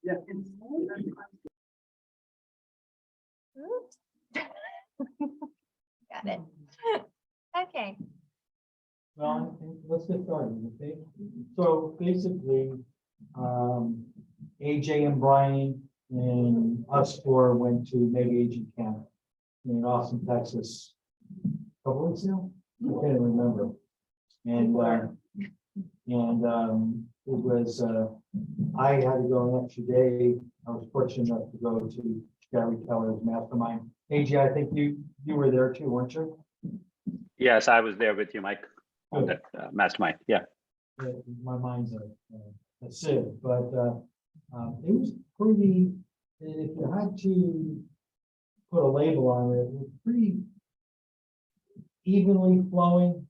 Yeah. Got it. Okay. Well, let's get started, okay? So basically, AJ and Brian and us four went to Mega Agent Camp in Austin, Texas. A couple weeks ago? I can't remember. And it was, I had to go an extra day. I was fortunate enough to go to Gary Keller's mastermind. AJ, I think you were there too, weren't you? Yes, I was there with you, Mike, on Good. that mastermind. Yeah. My mind's a sieve, but it was pretty, if you had to put a label on it, it was pretty evenly flowing,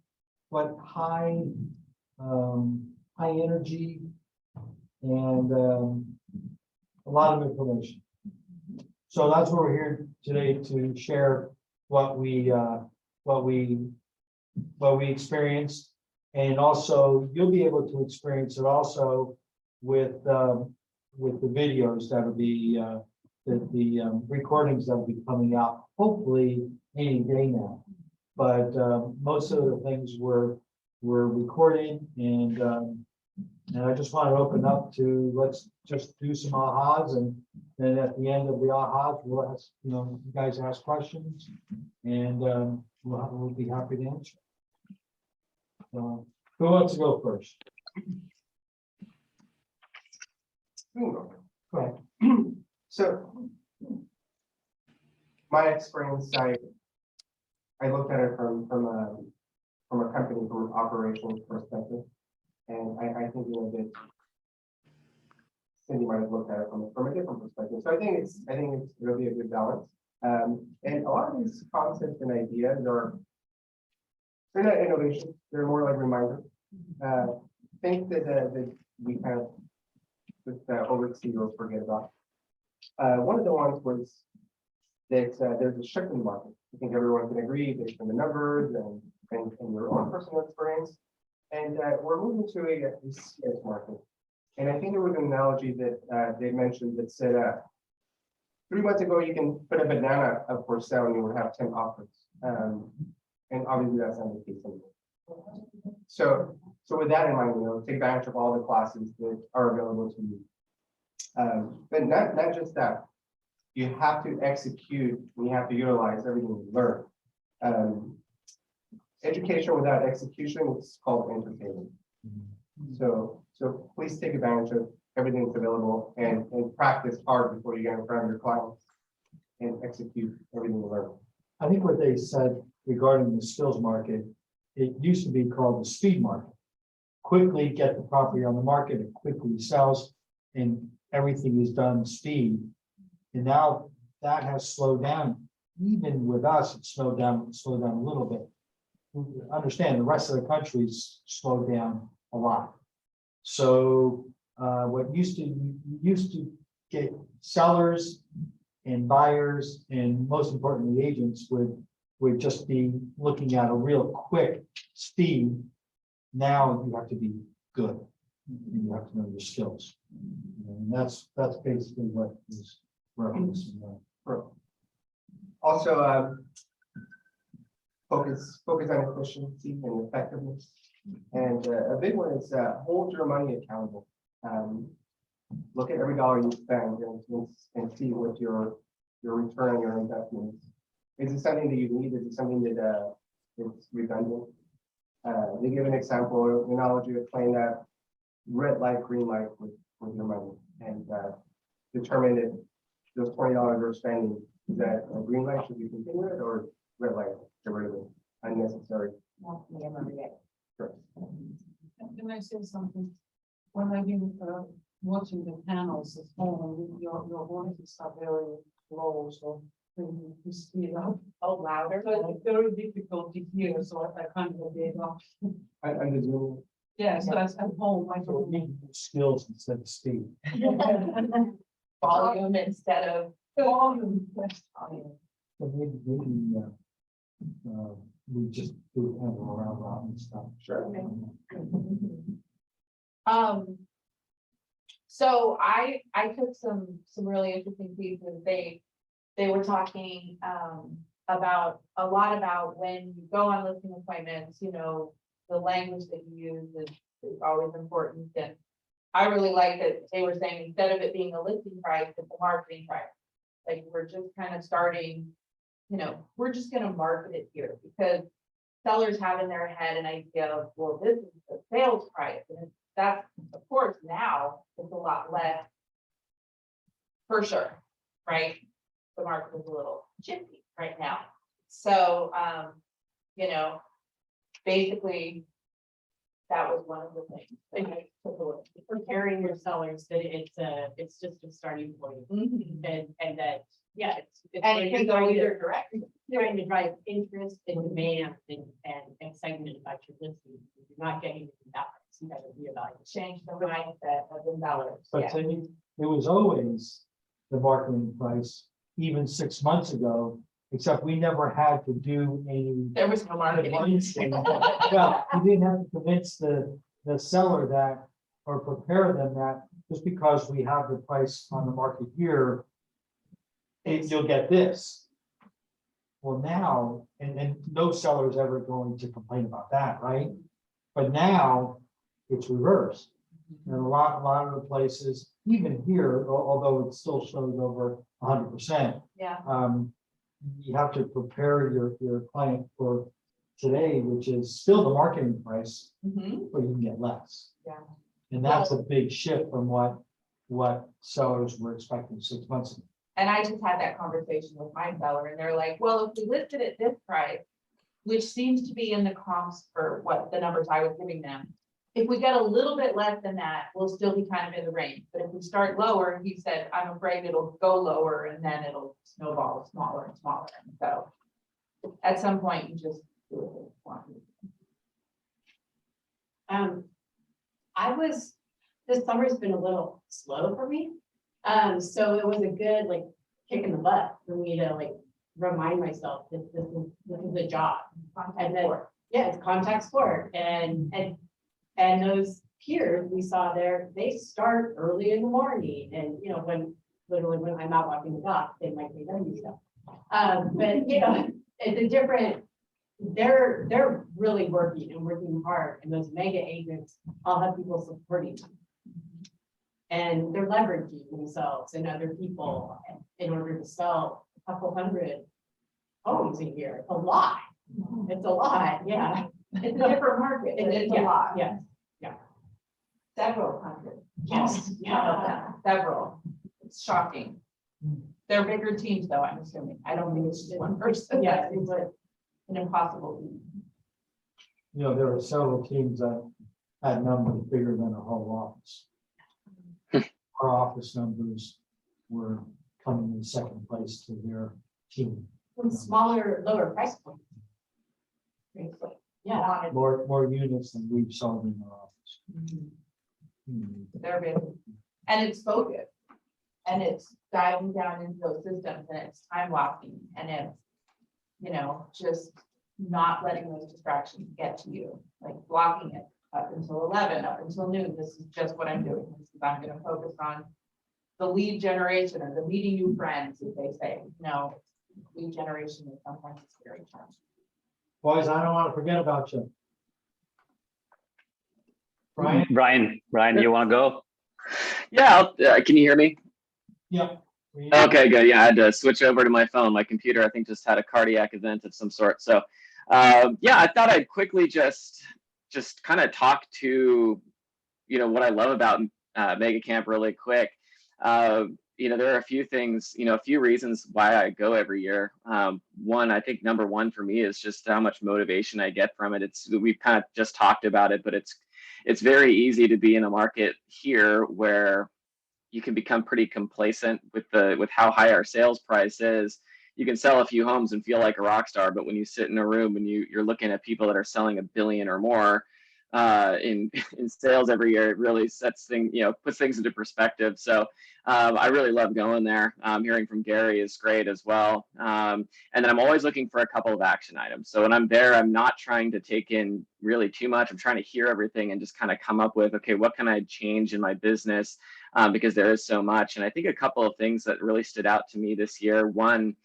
but high energy and a lot of information. So that's what we're here today to share what we experienced, and also you'll be able to experience it also with the videos that'll be the recordings that'll be coming out hopefully any day now. But most of the things were recorded, and I just want to open up to let's just do some ahas, and then at the end of the ahas, we'll ask, you guys ask questions, and we'll be happy to answer. Who wants to go first? Go ahead. Go So my experience, I looked at it from a company, from an operations perspective, and I think that Cindy might have looked at it from a different perspective. So I think it's really a good balance. And a lot of these concepts and ideas they're not innovations, they're more like reminders. Things that we kind of just oversee or forget about. One of the ones was that there's a shipping market. I think everyone can agree based on the numbers and your own personal experience. And we're moving to a CS market. And I think there was an analogy that they mentioned that said 3 months ago, you can put a banana up for sale and you would have 10 offers. And obviously that's not the case anymore. So with that in mind, take advantage of all the classes that are available to you. But not just that, you have to execute and you have to utilize everything you learn. Education without execution is called entertainment. So please take advantage of everything that's available and practice hard before you get in front of your clients and execute everything you learn. I think what they said regarding the skills market, it used to be called the speed market. Quickly get the property on the market, it quickly sells, and everything is done speed. And now that has slowed down. Even with us, it slowed down a little bit. Understand the rest of the country's slowed down a lot. So what used to get sellers and buyers, and most importantly agents would just be looking at a real quick speed. Now you have to be good. You have to know your skills. And that's basically what is referencing that. Also, focus on efficiency and effectiveness. And a big one is hold your money accountable. Look at every dollar you spend and see what your return on your investment is. Is it something that you need? Is it something that is redundant? They give an example, an analogy of playing that red light, green light with your money, and determine if those $20 you're spending, is that a green light, should you continue it, or red light, get rid of it, unnecessary. Sure. Can I say something? When I've been watching the panels at home, your voices are very low, so you speed up. Oh, louder. So it's very difficult to hear, so I kind of gave up. And the Zoom. Yes, that's at home. I So we don't need skills instead of speed. Volume instead of volume. So maybe we just do kind of around and stuff. Sure. So I took some really interesting pieces. They were talking, about a lot about when you go on listing appointments, you know, the language that you use is always important. And I really like that they were saying, instead of it being a listing price, it's a marketing price. Like, we're just kind of starting, you know, we're just gonna market it here, because sellers have in their head an idea of, well, this is the sales price, and that's, of course, now it's a lot less. For sure, right? The market is a little chippy right now. So, you know, basically, that was one of the things that I took away. Preparing your sellers that it's just a starting point, and that, yeah, it's And it can go either direction. trying to drive interest and demand and excitement about your listing. If you're not getting that, you gotta reevaluate. Change the mindset of the sellers. But Yeah. to me, it was always the marketing price, even 6 months ago, except we never had to do any. There was no marketing. Well, you didn't have to convince the seller that, or prepare them that, just because we have the price on the market here, you'll get this. Well, now, and no seller's ever going to complain about that, right? But now, it's reversed. And a lot of the places, even here, although it still shows over 100%, Yeah. you have to prepare your client for today, which is still the marketing price, Mhm. but you can get less. Yeah. And that's a big shift from what sellers were expecting 6 months ago. And I just had that conversation with my seller, and they're like, well, if we listed at this price, which seems to be in the comps for what the numbers I was giving them. If we get a little bit less than that, we'll still be kind of in the range. But if we start lower, he said, I'm afraid it'll go lower and then it'll snowball smaller and smaller. And so at some point, you just do what you want to do. This summer's been a little slow for me. So it was a good like kick in the butt for me to like remind myself that this is a job. And then, yeah, it's contact sport and those peers we saw there, they start early in the morning and, you know, when I'm out walking the dog, they might be done stuff. But you know, it's a different, they're really working hard, and those mega agents all have people supporting them. And they're leveraging themselves and other people in order to sell a couple hundred homes a year. A lot. It's a lot, yeah. It's a different market. It's a lot. Yes. Several hundred. Yes. Yeah. Several. It's shocking. They're bigger teams though, I'm assuming. I don't think it's just one person. Yeah. It's like an impossible team. You know, there are several teams that had numbers bigger than a whole office. Our office numbers were coming in second place to their team. With smaller, lower price points. Basically. Yeah. More units than we've sold in our office. They're big. And it's focused. And it's diving down into those systems, and it's time blocking, and it's, you know, just not letting those distractions get to you, like blocking it up until 11, up until noon. This is just what I'm doing. This is, I'm going to focus on the lead generation or the meeting new friends, as they say. No, lead generation is sometimes a scary term. Boys, I don't want to forget about you. Brian? Brian, you want to go? Yeah, can you hear me? Yeah. Okay, good. Yeah, I had to switch over to my phone. My computer, I think, just had a cardiac event of some sort. So, yeah, I thought I'd quickly just kind of talk to, you know, what I love about Mega Camp really quick. You know, there are a few things, you know, a few reasons why I go every year. One, I think number one for me is just how much motivation I get from it. We've kind of just talked about it, but it's very easy to be in a market here where you can become pretty complacent with how high our sales price is. You can sell a few homes and feel like a rock star, but when you sit in a room and you're looking at people that are selling $1 billion or more, in sales every year. It really sets things, puts things into perspective. So I really love going there. Hearing from Gary is great as well. And then I'm always looking for a couple of action items. So when I'm there, I'm not trying to take in really too much. I'm trying to hear everything and just kind of come up with, okay, what can I change in my business? Because there is so much. And I think a couple of things that really stood out to me this year. One,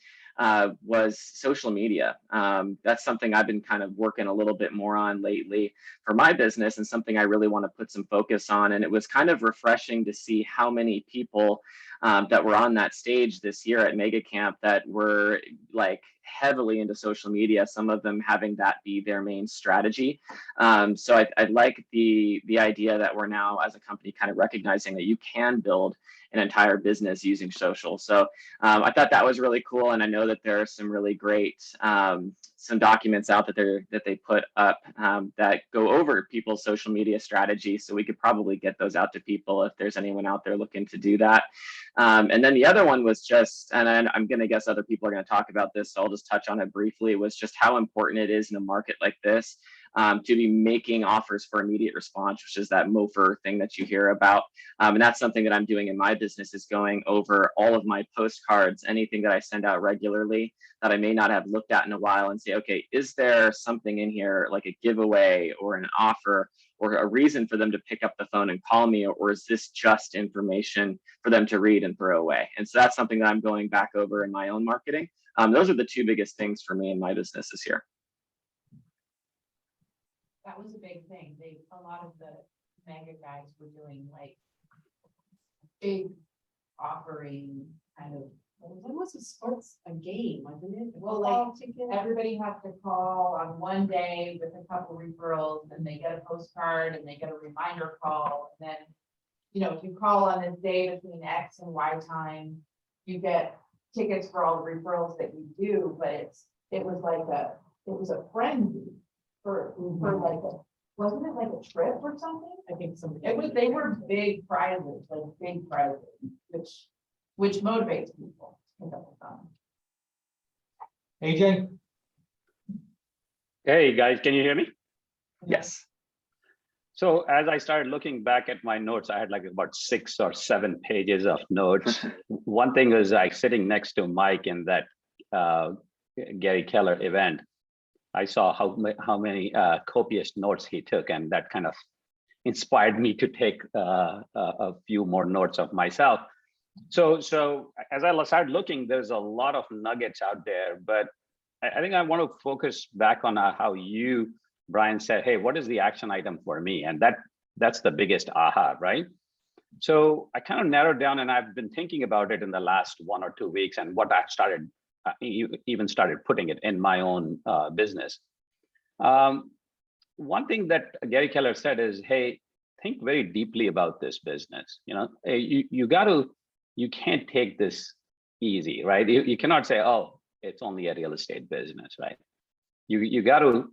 was social media. That's something I've been kind of working a little bit more on lately for my business, and something I really want to put some focus on. And it was kind of refreshing to see how many people that were on that stage this year at Mega Camp that were like heavily into social media, some of them having that be their main strategy. So I like the idea that we're now as a company kind of recognizing that you can build an entire business using social. So I thought that was really cool. And I know that there are some really great some documents out that they put up that go over people's social media strategy. So we could probably get those out to people if there's anyone out there looking to do that. And then the other one was just, and I'm going to guess other people are going to talk about this, so I'll just touch on it briefly, was just how important it is in a market like this to be making offers for immediate response, which is that MOFR thing that you hear about. And that's something that I'm doing in my business, is going over all of my postcards, anything that I send out regularly that I may not have looked at in a while, and say, okay, is there something in here like a giveaway or an offer or a reason for them to pick up the phone and call me, or is this just information for them to read and throw away? And so that's something that I'm going back over in my own marketing. Those are the two biggest things for me in my business this year. That was a big thing. A lot of the mega guys were doing like big offering kind of. What was a sports, a game, wasn't it? Well, like everybody has to call on one day with a couple referrals, and they get a postcard and they get a reminder call. And then, if you call on this day between X and Y time, you get tickets for all the referrals that you do. But it was a frenzy for like wasn't it like a trip or something? I think something. They were big prizes, which motivates people to pick up the phone. AJ? Hey guys, can you hear me? Yes. So as I started looking back at my notes, I had like about 6 or 7 pages of notes. One thing was like sitting next to Mike in that Gary Keller event. I saw how many copious notes he took, and that kind of inspired me to take a few more notes of myself. So as I started looking, there's a lot of nuggets out there, but I think I want to focus back on how you, Brian, said, hey, what is the action item for me? And that's the biggest aha, right? So I kind of narrowed down, and I've been thinking about it in the last 1 or 2 weeks, and what I started even started putting it in my own business. One thing that Gary Keller said is, hey, think very deeply about this business. You can't take this easy, right? You cannot say, oh, it's only a real estate business, right? You got to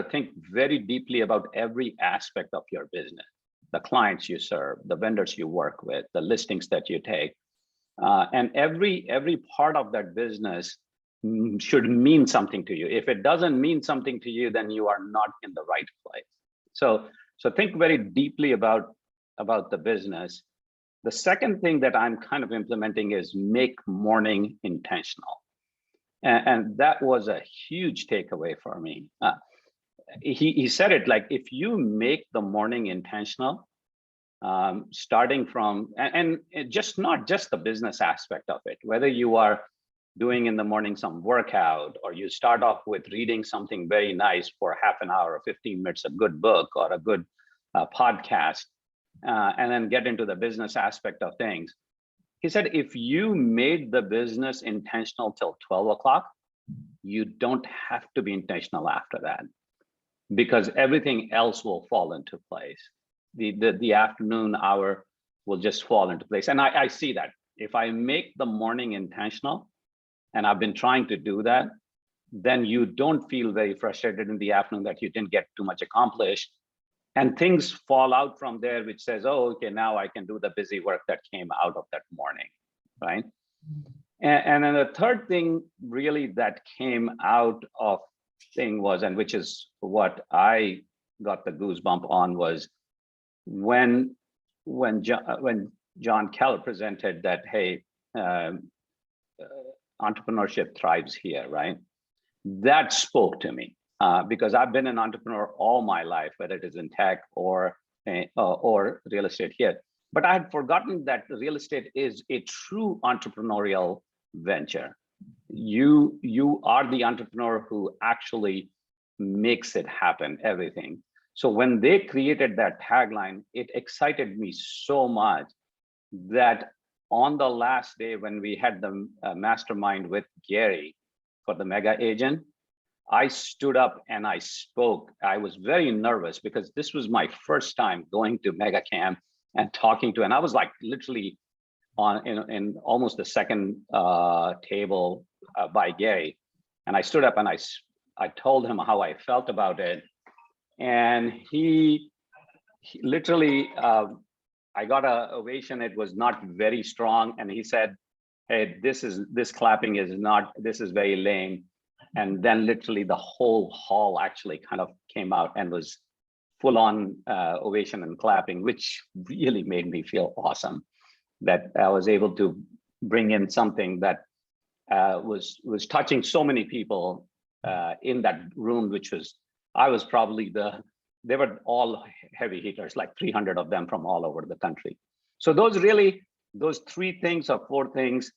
think very deeply about every aspect of your business, the clients you serve, the vendors you work with, the listings that you take, and every part of that business should mean something to you. If it doesn't mean something to you, then you are not in the right place. So think very deeply about the business. The second thing that I'm kind of implementing is make morning intentional. And that was a huge takeaway for me. He said it like, if you make the morning intentional, starting from, and just not just the business aspect of it, whether you are doing in the morning some workout, or you start off with reading something very nice for half an hour or 15 minutes, a good book or a good podcast, and then get into the business aspect of things. He said, if you made the business intentional till 12 o'clock, you don't have to be intentional after that, because everything else will fall into place. The afternoon hour will just fall into place. And I see that. If I make the morning intentional, and I've been trying to do that, then you don't feel very frustrated in the afternoon that you didn't get too much accomplished. And things fall out from there, which says, oh, okay, now I can do the busy work that came out of that morning, right? And then the third thing really that came out of thing was, and which is what I got the goosebump on was when John Keller presented that, hey, entrepreneurship thrives here, right? That spoke to me because I've been an entrepreneur all my life, whether it is in tech or real estate here. But I had forgotten that real estate is a true entrepreneurial venture. You are the entrepreneur who actually makes it happen, everything. So when they created that tagline, it excited me so much that on the last day when we had the mastermind with Gary for the mega agent, I stood up and I spoke. I was very nervous because this was my first time going to mega camp and talking to, and I was like literally on in almost the second table by Gary. And I stood up and I told him how I felt about it. And he literally, I got a ovation. It was not very strong. And he said, hey, this clapping is not, this is very lame. And then literally the whole hall actually kind of came out and was full on ovation and clapping, which really made me feel awesome that I was able to bring in something that was touching so many people in that room, which was, I was probably they were all heavy hitters, like 300 of them from all over the country. So those 3 things or 4 things,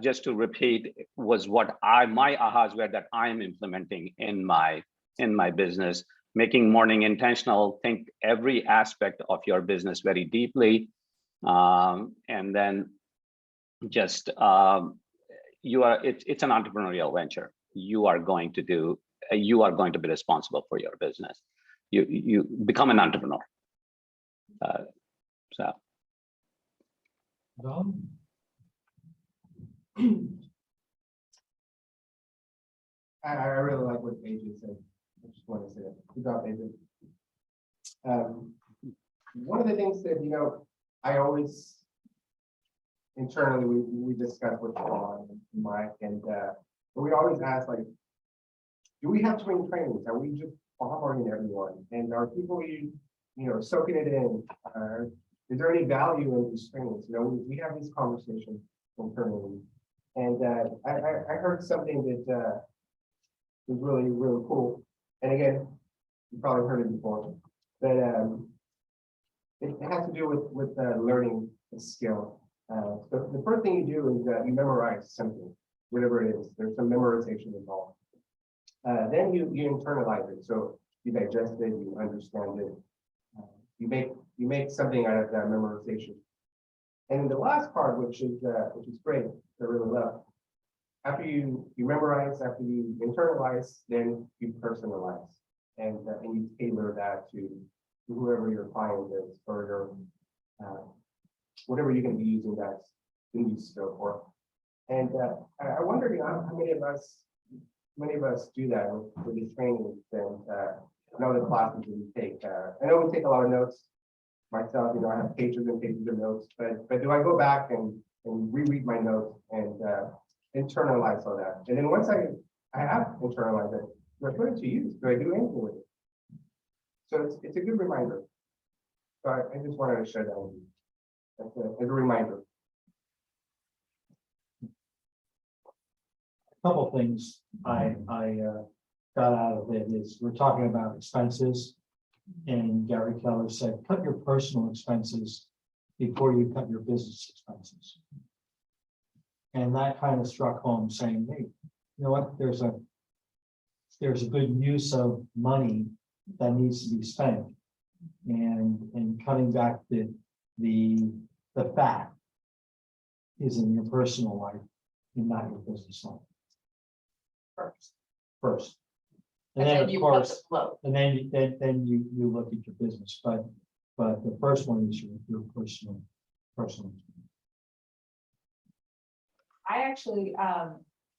just to repeat, was what my ahas were that I am implementing in my business, making morning intentional, think every aspect of your business very deeply. And then just, it's an entrepreneurial venture. You are going to be responsible for your business. You become an entrepreneur. So. Don? I really like what AJ said. I just want to say that. Good job, AJ. One of the things that, I always internally we discuss with Sean and Mike, and we always ask, like, do we have too many trainings? Are we just bombarding everyone? And are people soaking it in? Is there any value in these trainings? We have these conversations internally. And I heard something that was really, really cool. And again, you probably heard it before, but it has to do with learning a skill. So the first thing you do is you memorize something, whatever it is. There's some memorization involved. Then you internalize it. So you digest it, you understand it. You make something out of that memorization. And the last part, which is great, I really love. After you memorize, after you internalize, then you personalize, and you tailor that to whoever your client is, or your whatever you're going to be using that new skill for. And I wonder, how many of us do that with the trainings and the classes that we take. I know we take a lot of notes. Myself, I have pages and pages of notes, but do I go back and reread my notes and internalize all that? And then once I have internalized it, do I put it to use? Do I do anything with it? So it's a good reminder. So I just wanted to share that with you as a reminder. A couple things I got out of it is we're talking about expenses. And Gary Keller said, cut your personal expenses before you cut your business expenses. And that kind of struck home, saying, hey, you know what, there's a good use of money that needs to be spent, and cutting back the fat is in your personal life and not your business life. First. And then of course, and then you look at your business, but the first one is your personal. I actually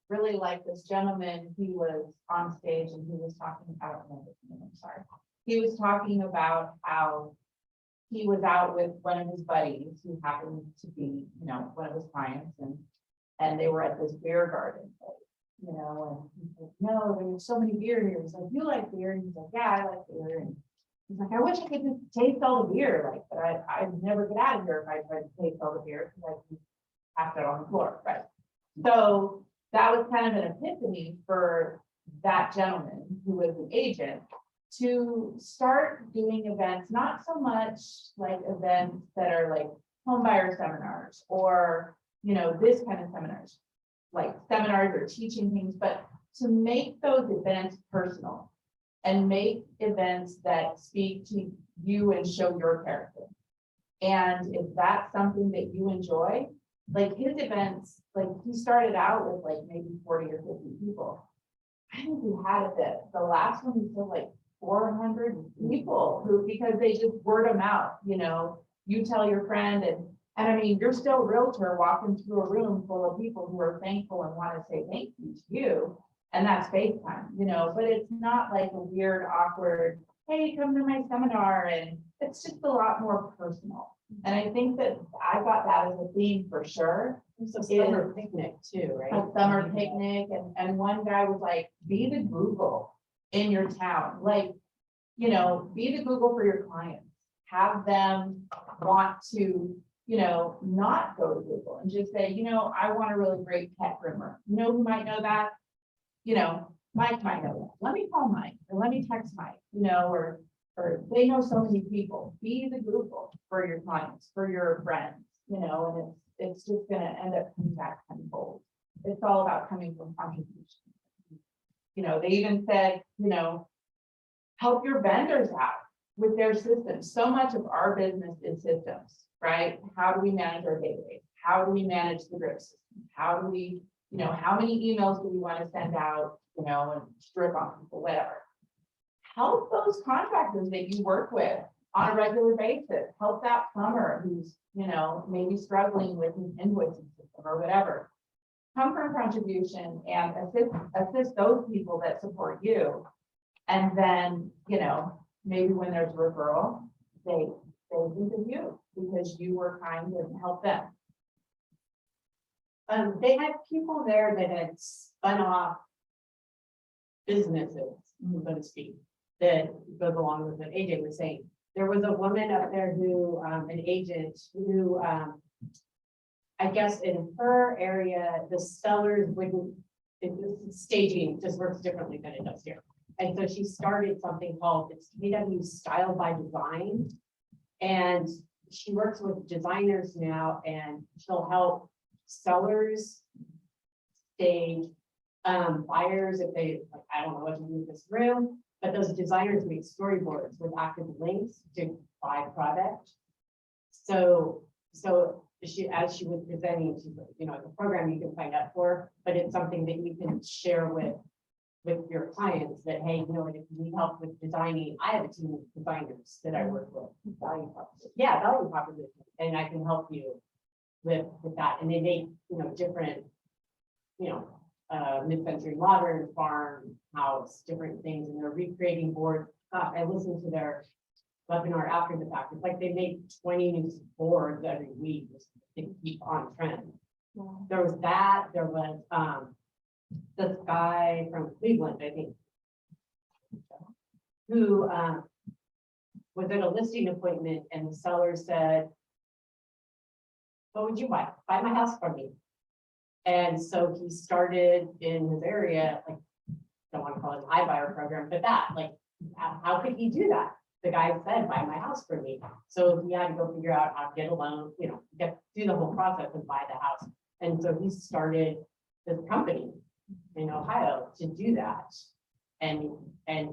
really like this gentleman. He was on stage and he was talking, I don't know his name, I'm sorry. He was talking about how he was out with one of his buddies who happened to be, one of his clients, and they were at this beer garden. And he's like, no, there's so many beer here. He's like, you like beer? And he's like, yeah, I like beer. And He's like, I wish I could just taste all the beer, like, but I'd never get out of here if I tried to taste all the beer, because I can pass it on the floor, right? So that was kind of an epiphany for that gentleman who was an agent to start doing events, not so much like events that are like home buyer seminars or, you know, this kind of seminars, like seminars or teaching things, but to make those events personal and make events that speak to you and show your character. And if that's something that you enjoy, like his events, like he started out with like maybe 40 or 50 people. I think he had it that the last one he said like 400 people who, because they just word of mouth, you know, you tell your friend and I mean, you're still a realtor walking through a room full of people who are thankful and want to say thank you to you. And that's FaceTime, you know, but it's not like a weird, awkward, hey, come to my seminar. And it's just a lot more personal. And I think that I got that as a theme for sure. It's a summer picnic too, right? A summer picnic, and one guy was like, be the Google in your town, like, you know, be the Google for your clients, have them want to, you know, not go to Google and just say, you know, I want a really great pet groomer. You know who might know that? You know, Mike might know that. Let me call Mike or let me text Mike, you know, or they know so many people. Be the Google for your clients, for your friends, you know, and it's just gonna end up coming back tenfold. It's all about coming from contribution. You know, they even said, you know, help your vendors out with their systems. So much of our business is systems, right? How do we manage our database? How do we manage the drip system? How do we, you know, how many emails do we want to send out, you know, and strip on people, whatever. Help those contractors that you work with on a regular basis. Help that plumber who's, you know, maybe struggling with his invoicing system or whatever. Come from contribution and assist those people that support you. And then, you know, maybe when there's a referral, they think of you because you were kind and helped them. They had people there that had spun off businesses, so to speak, that goes along with what AJ was saying. There was a woman up there who, an agent who, I guess in her area, the sellers wouldn't, staging just works differently than it does here. And so she started something called, it's KW Style by Design. And she works with designers now and she'll help sellers stage buyers if they, like, I don't know what to do with this room, but those designers make storyboards with active links to buy product. So she, as she was presenting, she, you know, the program you can sign up for, but it's something that you can share with your clients that, hey, you know, if you need help with designing, I have a team of designers that I work with. Value proposition. Yeah, value proposition. And I can help you with that. And they make, you know, different, you know, mid-century modern, farm, house, different things, and they're recreating boards. I listened to their webinar after the fact. It's like they make 20 new boards every week just to keep on trend. Yeah. There was that, there was this guy from Cleveland, I think, who was at a listing appointment and the seller said, what would you buy? Buy my house from me. And so he started in his area, like, don't want to call it an iBuyer program, but that, like, how could he do that? The guy said, buy my house for me. So he had to go figure out how to get a loan, you know, do the whole process and buy the house. And so he started this company in Ohio to do that. And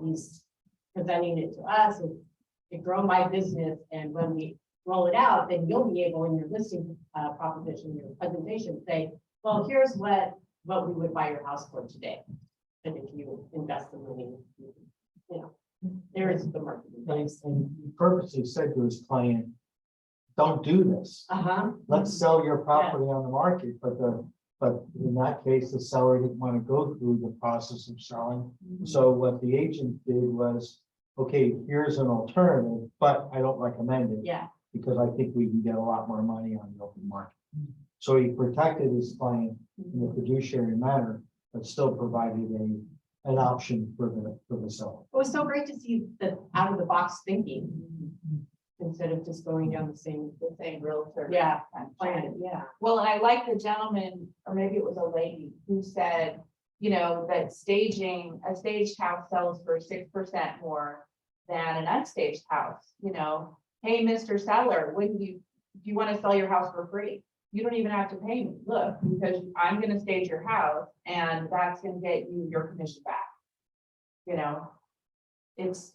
he's presenting it to us and it grow my business. And when we roll it out, then you'll be able in your listing proposition, your presentation, say, well, here's what we would buy your house for today. And if you invest the money, you know, there is the marketing. And he purposely said to his client, don't do this. Let's sell your property on the market, but in that case, the seller didn't want to go through the process of selling. So what the agent did was, okay, here's an alternative, but I don't recommend it. Yeah. Because I think we can get a lot more money on the open market. So he protected his client in a fiduciary manner, but still provided an option for the seller. It was so great to see the out of the box thinking instead of just going down the same realtor. Yeah. Plan. Yeah. Well, and I like the gentleman, or maybe it was a lady, who said, you know, that staging, a staged house sells for 6% more than an unstaged house, you know. Hey, Mr. Seller, do you want to sell your house for free? You don't even have to pay me, look, because I'm gonna stage your house and that's gonna get you your commission back. You know, it's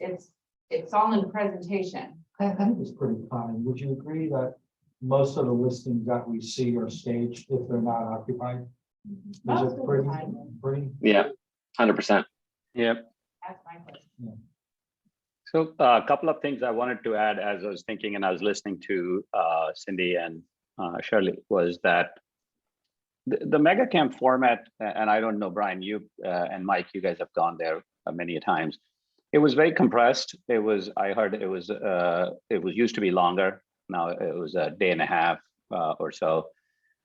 all in the presentation. I think it's pretty common. Would you agree that most of the listings that we see are staged if they're not occupied? Is Most of it the pretty, time. pretty? Yeah, 100%. Yep. That's my question. So a couple of things I wanted to add as I was thinking and I was listening to Cindy and Shirley was that the mega camp format, and I don't know, Brian, you and Mike, you guys have gone there many a times. It was very compressed. I heard it was used to be longer. Now it was a day and a half or so.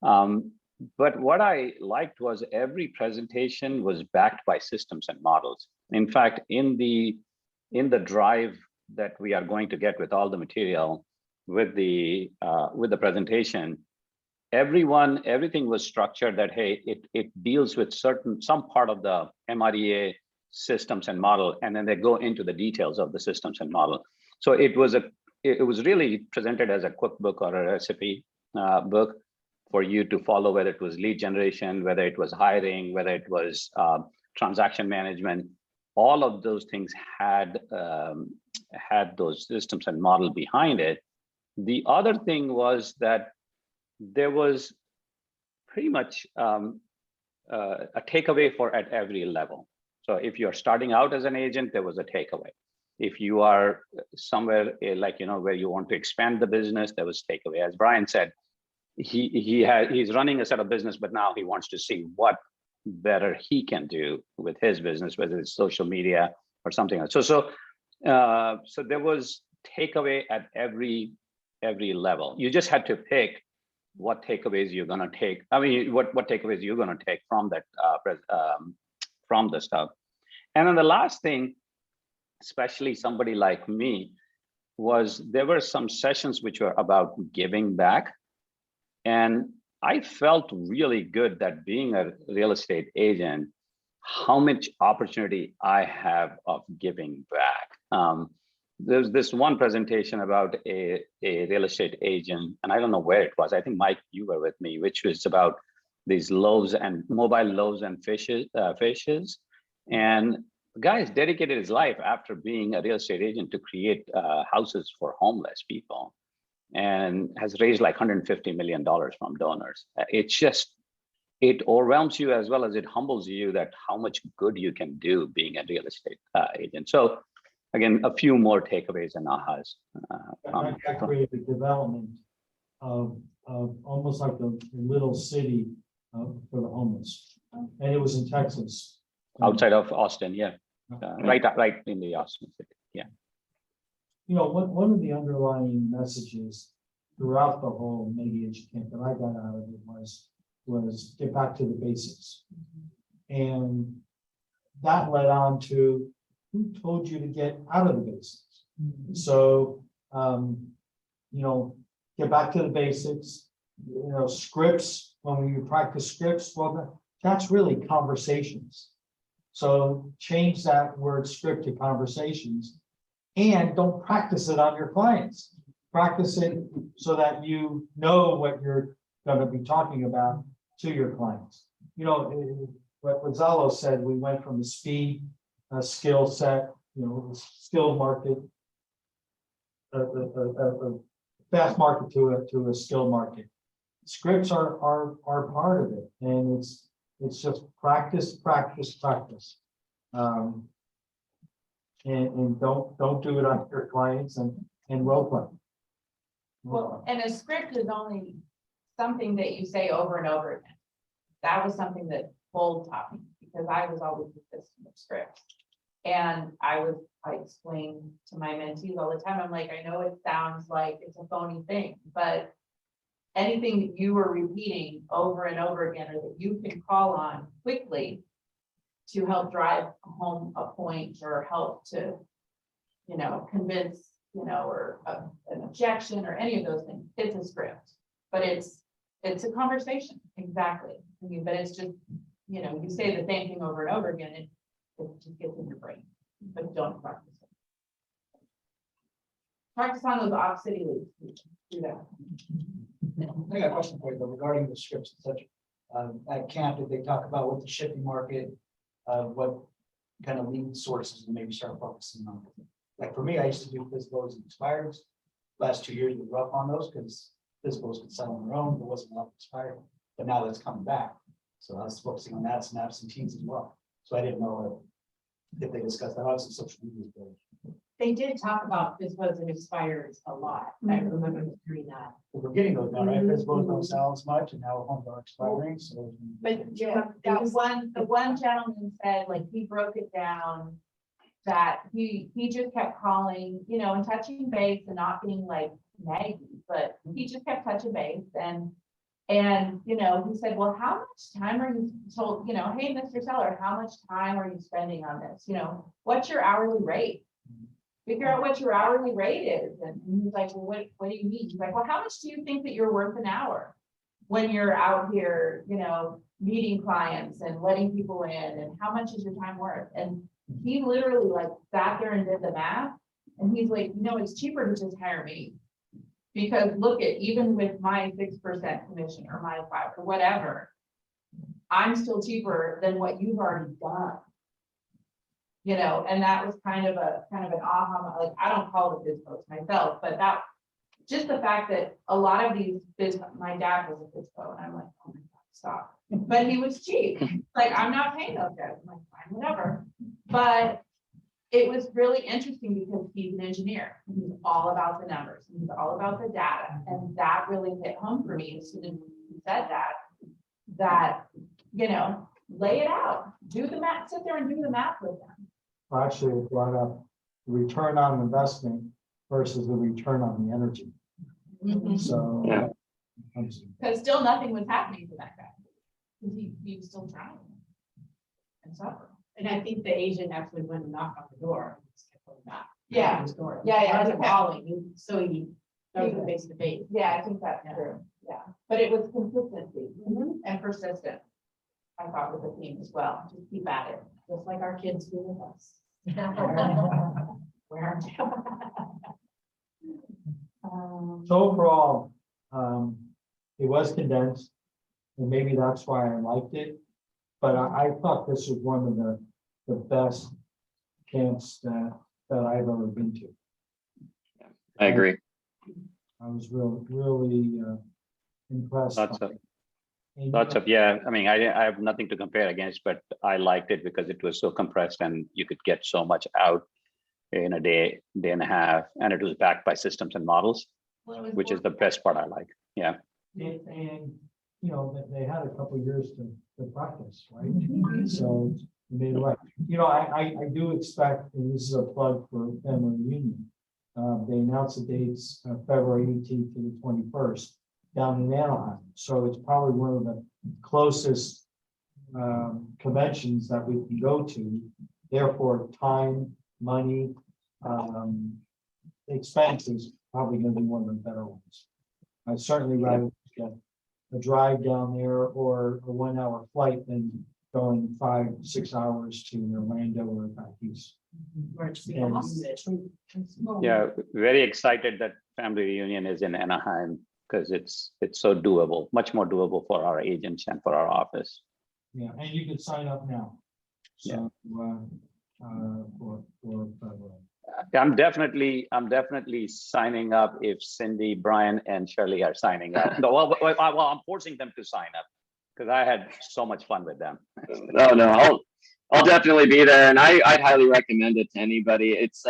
But what I liked was every presentation was backed by systems and models. In fact, in the drive that we are going to get with all the material with the presentation, everything was structured that, hey, it deals with some part of the MREA systems and model, and then they go into the details of the systems and model. So it was really presented as a cookbook or a recipe book for you to follow, whether it was lead generation, whether it was hiring, whether it was transaction management. All of those things had those systems and model behind it. The other thing was that there was pretty much a takeaway at every level. So if you're starting out as an agent, there was a takeaway. If you are somewhere like, you know, where you want to expand the business, there was takeaway. As Brian said, he's running a set of business, but now he wants to see what better he can do with his business, whether it's social media or something else. So there was takeaway at every level. You just had to pick what takeaways you're going to take. I mean, what takeaways you're going to take from that from the stuff. And then the last thing, especially somebody like me, was there were some sessions which were about giving back. And I felt really good that being a real estate agent, how much opportunity I have of giving back. There's this one presentation about a real estate agent, and I don't know where it was. I think, Mike, you were with me, which was about these loaves and mobile loaves and fishes. And the guy's dedicated his life after being a real estate agent to create houses for homeless people, and has raised like $150 million from donors. It overwhelms you as well as it humbles you that how much good you can do being a real estate agent. So again, a few more takeaways and ahas. That created development of almost like a little city for the homeless. And it was in Texas. Outside of Austin, yeah. Right in the Austin city, yeah. You know, one of the underlying messages throughout the whole mediation camp that I got out of it was get back to the basics. And that led on to who told you to get out of the basics. So, you know, get back to the basics. You know, scripts, when we practice scripts, well, that's really conversations. So change that word script to conversations, and don't practice it on your clients. Practice it so that you know what you're going to be talking about to your clients. You know, what Zalo said, we went from the speed, skill set, you know, skill market, a fast market to a skill market. Scripts are part of it, and it's just practice. And don't do it on your clients and role play. Well, and a script is only something that you say over and over again. That was something that Bold taught me, because I was always resistant of scripts. And I explain to my mentees all the time, I'm like, I know it sounds like it's a phony thing, but anything that you are repeating over and over again, or that you can call on quickly, to help drive home a point or help to, convince, or an objection or any of those things. It's a script, but it's a conversation. Exactly. I mean, but it's just, you say the same thing over and over again, it just gets in your brain, but don't practice it. Practice on those off city leagues. Do that. I got a question for you though, regarding the scripts and such. At camp, did they talk about what the shipping market, what kind of lead sources and maybe start focusing on? Like for me, I used to do physicals and expireds. Last 2 years were rough on those because physicals could sell on their own, there wasn't enough expired, but now that's coming back. So I was focusing on that, some absentees as well. So I didn't know if they discussed that. Obviously, social media is very. They did talk about physicals and expires a lot. I remember hearing that. We're getting those now, right? Physicals don't sell as much and now homes are expiring, so. But the one gentleman said, like, he broke it down that he just kept calling, and touching base and not being like naggy, but he just kept touching base and he said, well, how much time are you told, hey, Mr. Seller, how much time are you spending on this? What's your hourly rate? Figure out what your hourly rate is. And he's like, well, what do you mean? He's like, well, how much do you think that you're worth an hour when you're out here, meeting clients and letting people in, and how much is your time worth? And he literally like sat there and did the math. And he's like, it's cheaper to just hire me. Because look at, even with my 6% commission or my 5 or whatever, I'm still cheaper than what you've already done. And that was kind of an aha, like, I don't call it biz post myself, but that, just the fact that a lot of these my dad was a bizpo, and I'm like, oh my God, stop. But he was cheap. Like, I'm not paying those guys. I'm like, fine, whatever. But it was really interesting because he's an engineer. He's all about the numbers. He's all about the data. And that really hit home for me as soon as he said that, lay it out, do the math, sit there and do the math with them. Well, actually, it brought up the return on investment versus the return on the energy. So. Yeah. Because still nothing was happening to that guy. Because he was still trying and suffering. And I think the agent actually went and knocked on the door. And just kept going back. Yeah. His door. Yeah. He wasn't calling, so he was face to face. Yeah, I think that's true. Yeah. But it was consistency and persistent. I thought with the theme as well. Just keep at it. Just like our kids do with us. Where aren't you? So overall, it was condensed, and maybe that's why I liked it. But I thought this was one of the best camps that I've ever been to. I agree. I was really impressed. Yeah. I mean, I have nothing to compare against, but I liked it because it was so compressed and you could get so much out in a day and a half, and it was backed by systems and models, which is the best part I like. Yeah. And they had a couple of years to practice, right? So they made it right. I do expect, and this is a plug for family reunion. They announced the dates, February 18th to the 21st down in Anaheim. So it's probably one of the closest conventions that we can go to. Therefore, time, money, expense is probably going to be one of the better ones. I'd certainly rather get a drive down there or a 1 hour flight than going 5-6 hours to Orlando or back east. Yeah, very excited that family reunion is in Anaheim because it's so doable, much more doable for our agents and for our office. Yeah, and you can sign up now. So I'm definitely signing up if Cindy, Brian, and Shirley are signing up. No, well, I'm forcing them to sign up because I had so much fun with them. Oh no, I'll definitely be there, and I'd highly recommend it to anybody. It's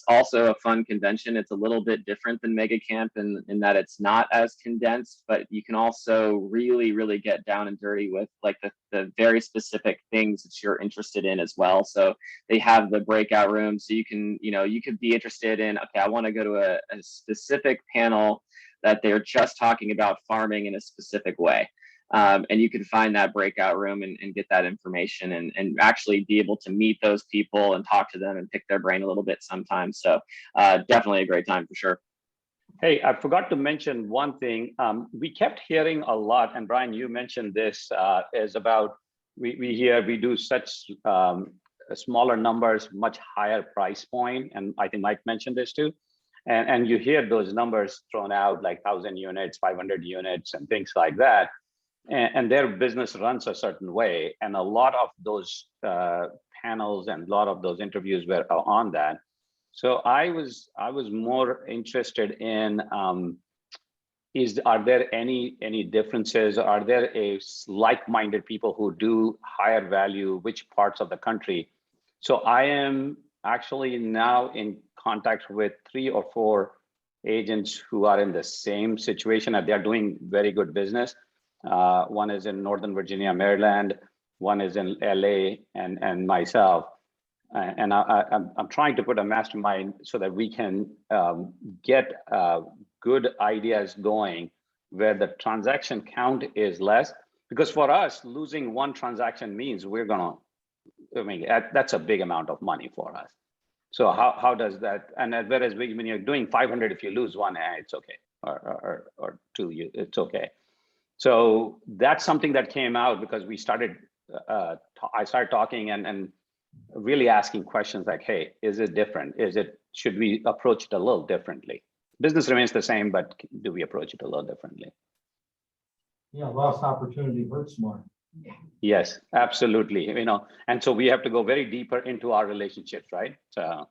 also a fun convention. It's a little bit different than Mega Camp in that it's not as condensed, but you can also really get down and dirty with like the very specific things that you're interested in as well. So they have the breakout room, so you could be interested in, okay, I want to go to a specific panel that they're just talking about farming in a specific way. And you can find that breakout room and get that information and actually be able to meet those people and talk to them and pick their brain a little bit sometimes. So definitely a great time for sure. Hey, I forgot to mention one thing. We kept hearing a lot, and Brian, you mentioned this, is about we do such smaller numbers, much higher price point, and I think Mike mentioned this too. And you hear those numbers thrown out like 1,000 units, 500 units, and things like that. And their business runs a certain way, and a lot of those panels and a lot of those interviews were on that. So I was more interested in are there any differences? Are there like-minded people who do higher value, which parts of the country? So I am actually now in contact with 3 or 4 agents who are in the same situation, and they're doing very good business. One is in Northern Virginia, Maryland, one is in LA, and myself. And I'm trying to put a mastermind so that we can get good ideas going where the transaction count is less. Because for us, losing one transaction means we're gonna, I mean, that's a big amount of money for us. So how does that, and whereas when you're doing 500, if you lose one, it's okay, or 2, it's okay. So that's something that came out because we started, I started talking and really asking questions like, hey, is it different? Should we approach it a little differently? Business remains the same, but do we approach it a little differently? Yeah, lost opportunity hurts more. Yes, absolutely. You know, and so we have to go very deeper into our relationships, right? So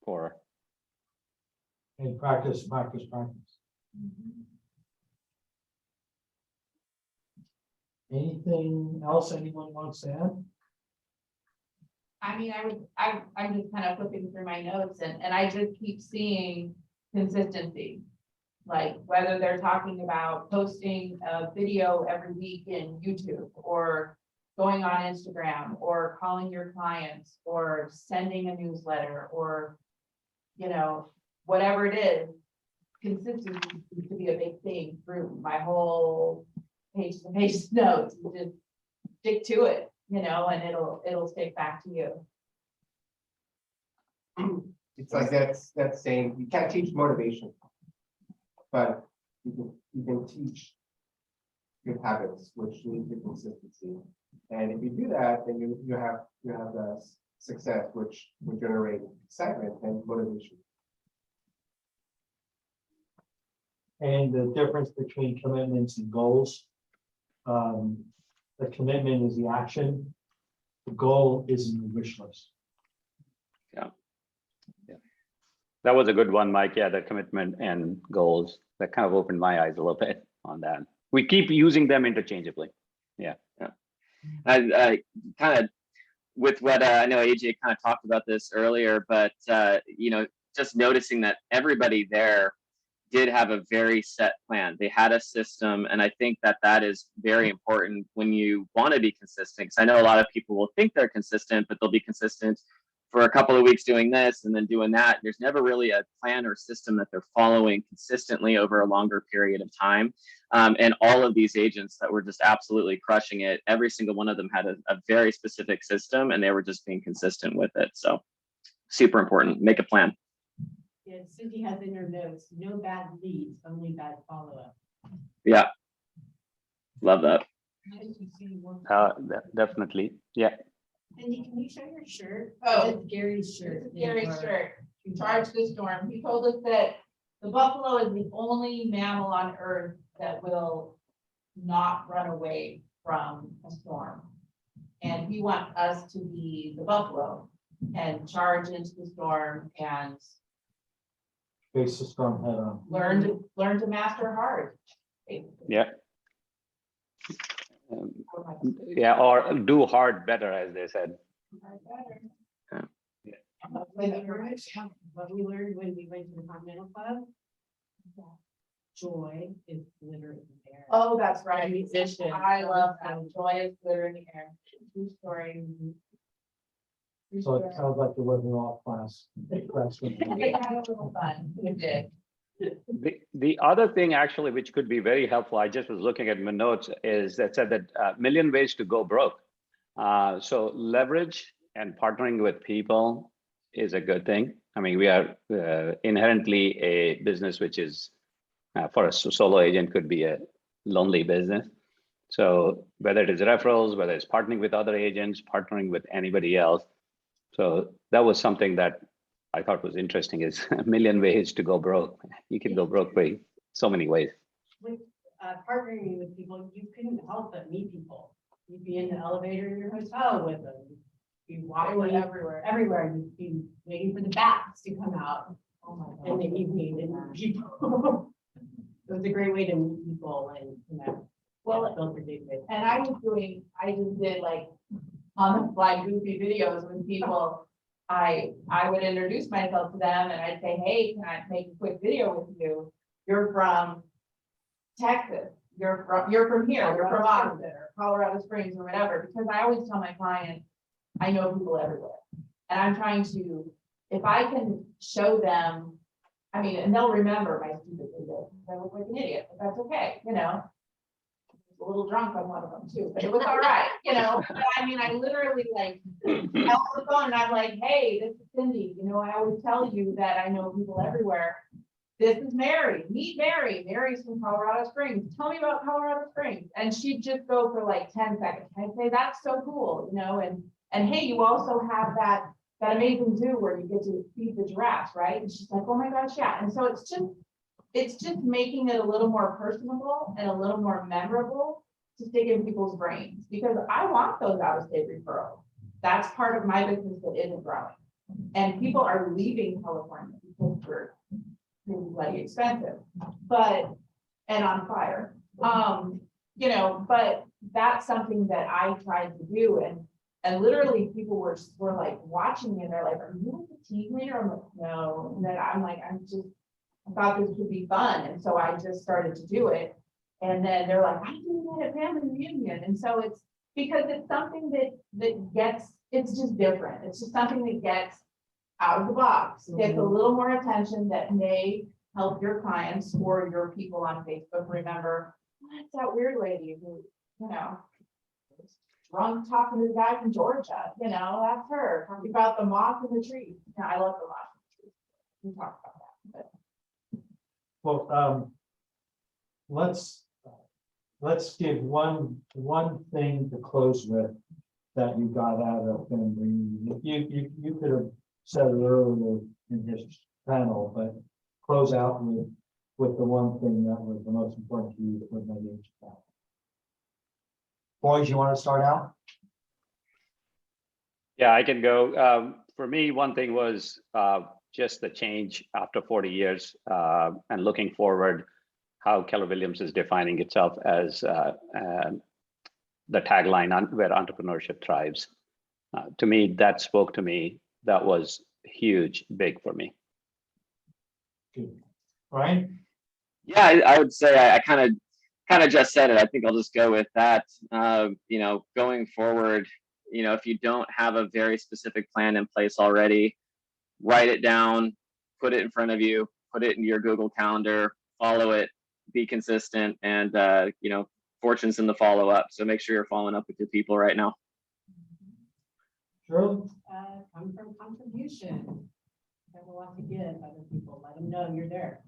for And practice. Anything else anyone wants to add? I mean, I'm just kind of flipping through my notes and I just keep seeing consistency. Like whether they're talking about posting a video every week in YouTube or going on Instagram or calling your clients or sending a newsletter or, you know, whatever it is, consistency seems to be a big thing through my whole page to page notes. You just stick to it, you know, and it'll stick back to you. It's like that's saying you can't teach motivation, but you can teach good habits, which lead to consistency. And if you do that, then you have the success, which will generate excitement and motivation. And the difference between commitments and goals. The commitment is the action. The goal is in the wish list. that was a good one, Mike. Yeah, the commitment and goals that kind of opened my eyes a little bit on that. We keep using them interchangeably. Yeah. I kind of with what I know AJ kind of talked about this earlier, but you know, just noticing that everybody there did have a very set plan. They had a system, and I think that that is very important when you want to be consistent. Because I know a lot of people will think they're consistent, but they'll be consistent for a couple of weeks doing this and then doing that. There's never really a plan or system that they're following consistently over a longer period of time. And all of these agents that were just absolutely crushing it, every single one of them had a very specific system, and they were just being consistent with it. So super important. Make a plan. Yeah, Cindy has in her notes, no bad leads, only bad follow-up. Yeah. Love that. Definitely. Yeah. Cindy, can you show your shirt? Oh. It's Gary's shirt. This is Gary's shirt. Charge the storm. He told us that the buffalo is the only mammal on earth that will not run away from a storm. And we want us to be the buffalo and charge into the storm and Face the storm head on. learn to master hard. Yeah. Yeah, or do hard better, as they said. What we learned when we went to the Continental Club, joy is glitter in the air. Oh, that's right. Musician. I love that. Joy is glitter in the air. True story. True So it story. sounds like there wasn't all class. We had a little fun. We did. The other thing actually, which could be very helpful, I just was looking at my notes, is that said that million ways to go broke. So leverage and partnering with people is a good thing. I mean, we are inherently a business which is for a solo agent could be a lonely business. So whether it is referrals, whether it's partnering with other agents, partnering with anybody else. So that was something that I thought was interesting, is a million ways to go broke. You can go broke by so many ways. With partnering with people, you couldn't help but meet people. You'd be in the elevator in your hotel with them. You walk everywhere. You'd be waiting for the bats to come out in the evening and meet people. It was a great way to meet people and, Well, build your database. And I just did like on the fly goofy videos with people. I would introduce myself to them and I'd say, hey, can I make a quick video with you? You're from Texas. You're from here. You're from Austin or Colorado Springs or whatever. Because I always tell my clients, I know people everywhere. And I'm trying to, if I can show them, I mean, and they'll remember my stupid video. I look like an idiot, but that's okay, a little drunk on one of them too, but it was all right, But I mean, I literally like held the phone and I'm like, hey, this is Cindy. I always tell you that I know people everywhere. This is Mary. Meet Mary. Mary's from Colorado Springs. Tell me about Colorado Springs. And she'd just go for like 10 seconds. I'd say, that's so cool, and hey, you also have that amazing zoo where you get to feed the giraffes, right? And she's like, oh my gosh, yeah. And so it's just making it a little more personable and a little more memorable to stick in people's brains, because I want those out-of-state referrals. That's part of my business that isn't growing. And people are leaving California because we're pretty bloody expensive, and on fire. But that's something that I tried to do. And literally people were like watching me and they're like, are you a team leader? I'm like, no. And then I'm like, I thought this would be fun. And so I just started to do it. And then they're like, I do that at family reunion. And so it's because it's something that gets, it's just different. It's just something that gets out of the box, gets a little more attention that may help your clients or your people on Facebook remember, that's that weird lady who, drunk talking to the guy from Georgia, that's her. Talking about the moth in the tree. I love the moth in the tree. We talk about that. But Well, let's give one thing to close with that you got out of them. You could have said it earlier in his panel, but close out with the one thing that was the most important to you that was maybe. Boys, you want to start out? Yeah, I can go. For me, one thing was just the change after 40 years and looking forward, how Keller Williams is defining itself as the tagline where entrepreneurship thrives. To me, that spoke to me. That was huge, big for me. Good. Brian? Yeah, I would say I kind of just said it. I think I'll just go with that. Going forward, if you don't have a very specific plan in place already, write it down, put it in front of you, put it in your Google Calendar, follow it, be consistent, and fortune's in the follow up. So make sure you're following up with your people right now. Shirley? Come from contribution. Have a lot to give other people. Let them know you're there.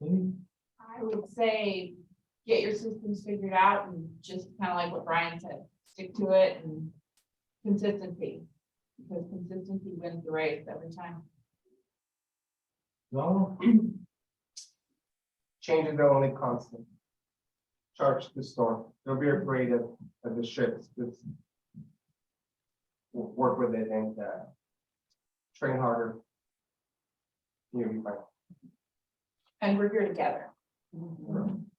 I would say get your systems figured out and just kind of like what Brian said, stick to it and consistency, because consistency wins the race every time. No? Change is the only constant. Charge the storm. Don't be afraid of the shifts. Just work with it and train harder. You'll be fine. And we're here together.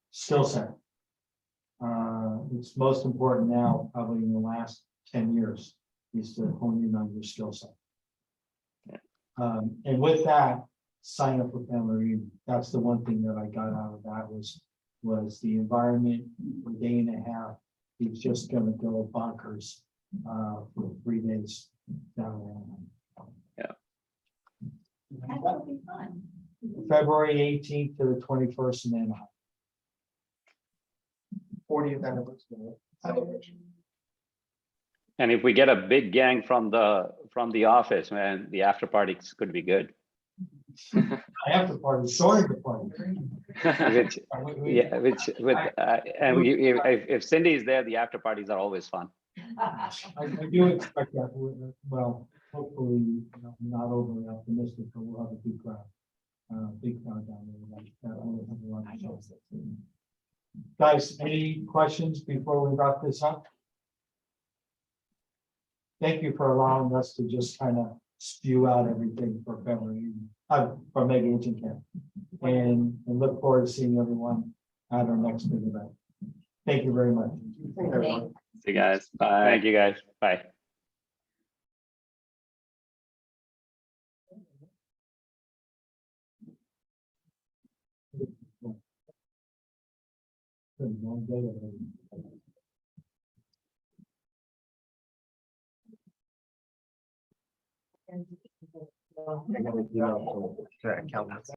Skill set. It's most important now, probably in the last 10 years, is to hone in on your skill set. And with that, sign up for family reunion. That's the one thing that I got out of that was the environment for a day and a half. It's just gonna go bonkers for 3 days down there. That would be fun. February 18th to the 21st in Anaheim. 40th anniversary. And if we get a big gang from the office, man, the after parties could be good. I have the party, showing the party. Which, yeah, which with and if Cindy is there, the after parties are always fun. I do expect that, well, hopefully, not overly optimistic, but we'll have a big crowd. Big crowd down there. That will have a lot of shows. Guys, any questions before we wrap this up? Thank you for allowing us to just kind of spew out everything for February, for Mega Agent Camp. And look forward to seeing everyone at our next big event. Thank you very much. Thanks, everyone. See you guys. Bye. Thank you, guys. Bye. Long day already. I gotta do that to account.